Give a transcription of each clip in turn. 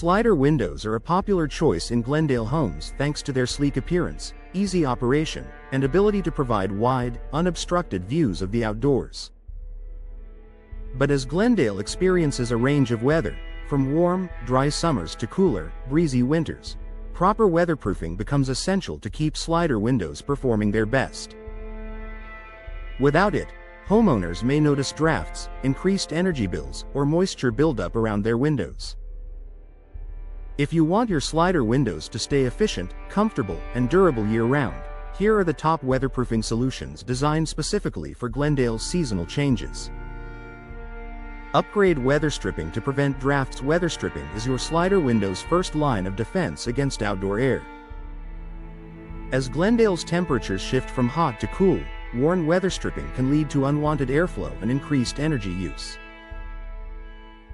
Slider windows are a popular choice in Glendale homes thanks to their sleek appearance, easy operation, and ability to provide wide, unobstructed views of the outdoors. But as Glendale experiences a range of weather, from warm, dry summers to cooler, breezy winters, proper weatherproofing becomes essential to keep Slider windows performing their best. Without it, homeowners may notice drafts, increased energy bills, or moisture buildup around their windows. If you want your Slider windows to stay efficient, comfortable, and durable year-round, here are the top weatherproofing solutions designed specifically for Glendale's seasonal changes. Upgrade weather stripping to prevent drafts. Weather stripping is your Slider window's first line of defense against outdoor air. As Glendale's temperatures shift from hot to cool, worn weather stripping can lead to unwanted airflow and increased energy use.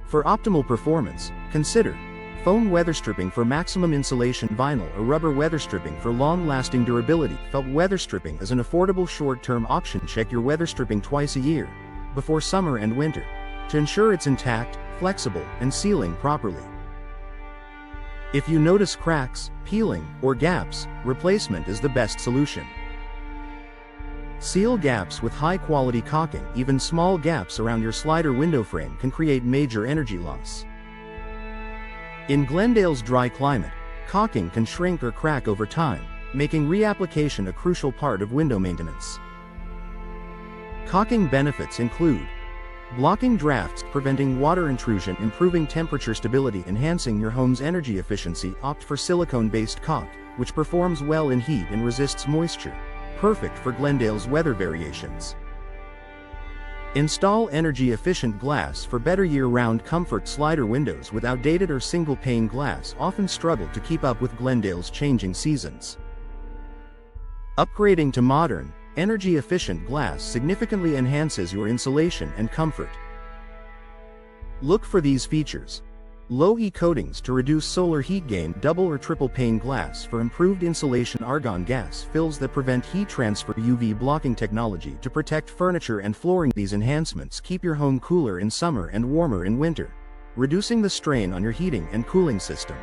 For optimal performance, consider foam weather stripping for maximum insulation, vinyl or rubber weather stripping for long-lasting durability. Felt weather stripping is an affordable short-term option. Check your weather stripping twice a year, before summer and winter, to ensure it's intact, flexible, and sealing properly. If you notice cracks, peeling, or gaps, replacement is the best solution. Seal gaps with high-quality caulking. Even small gaps around your Slider window frame can create major energy loss. In Glendale's dry climate, caulking can shrink or crack over time, making reapplication a crucial part of window maintenance. Caulking benefits include blocking drafts, preventing water intrusion, improving temperature stability, enhancing your home's energy efficiency. Opt for silicone-based caulk, which performs well in heat and resists moisture, perfect for Glendale's weather variations. Install energy-efficient glass for better year-round comfort. Slider windows with outdated or single-pane glass often struggle to keep up with Glendale's changing seasons. Upgrading to modern, energy-efficient glass significantly enhances your insulation and comfort. Look for these features: low E coatings to reduce solar heat gain, double or triple pane glass for improved insulation, argon gas fills that prevent heat transfer, UV blocking technology to protect furniture and flooring. These enhancements keep your home cooler in summer and warmer in winter, reducing the strain on your heating and cooling system.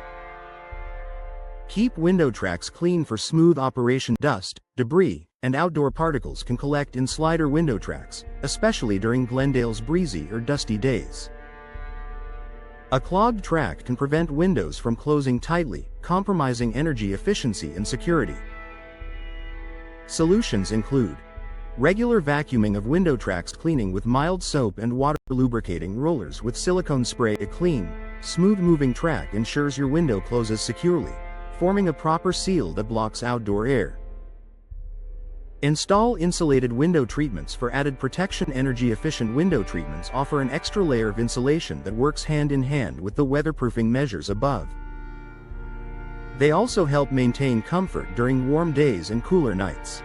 Keep window tracks clean for smooth operation. Dust, debris, and outdoor particles can collect in Slider window tracks, especially during Glendale's breezy or dusty days. A clogged track can prevent windows from closing tightly, compromising energy efficiency and security. Solutions include regular vacuuming of window tracks, cleaning with mild soap and water, lubricating rollers with silicone spray. A clean, smooth-moving track ensures your window closes securely, forming a proper seal that blocks outdoor air. Install insulated window treatments for added protection. Energy-efficient window treatments offer an extra layer of insulation that works hand in hand with the weatherproofing measures above. They also help maintain comfort during warm days and cooler nights.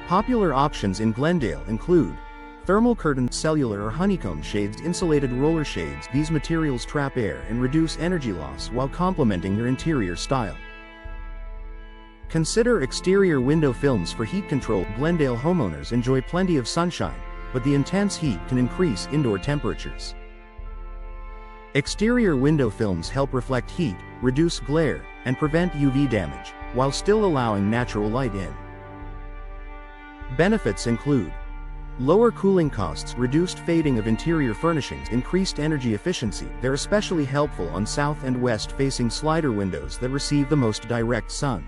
Popular options in Glendale include thermal curtain, cellular or honeycomb shades, insulated roller shades. These materials trap air and reduce energy loss while complementing your interior style. Consider exterior window films for heat control. Glendale homeowners enjoy plenty of sunshine, but the intense heat can increase indoor temperatures. Exterior window films help reflect heat, reduce glare, and prevent UV damage, while still allowing natural light in. Benefits include lower cooling costs, reduced fading of interior furnishings, increased energy efficiency. They're especially helpful on south and west-facing Slider windows that receive the most direct sun.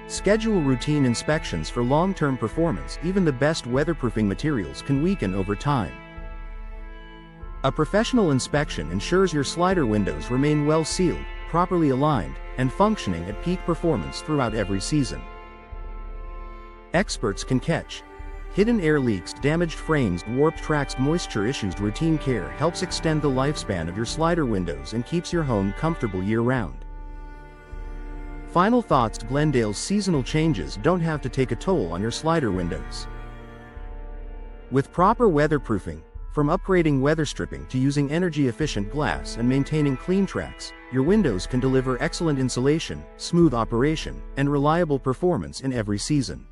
Schedule routine inspections for long-term performance. Even the best weatherproofing materials can weaken over time. A professional inspection ensures your Slider windows remain well sealed, properly aligned, and functioning at peak performance throughout every season. Experts can catch hidden air leaks, damaged frames, warped tracks, moisture issues. Routine care helps extend the lifespan of your Slider windows and keeps your home comfortable year-round. Final thoughts: Glendale's seasonal changes don't have to take a toll on your Slider windows. With proper weatherproofing, from upgrading weather stripping to using energy-efficient glass and maintaining clean tracks, your windows can deliver excellent insulation, smooth operation, and reliable performance in every season.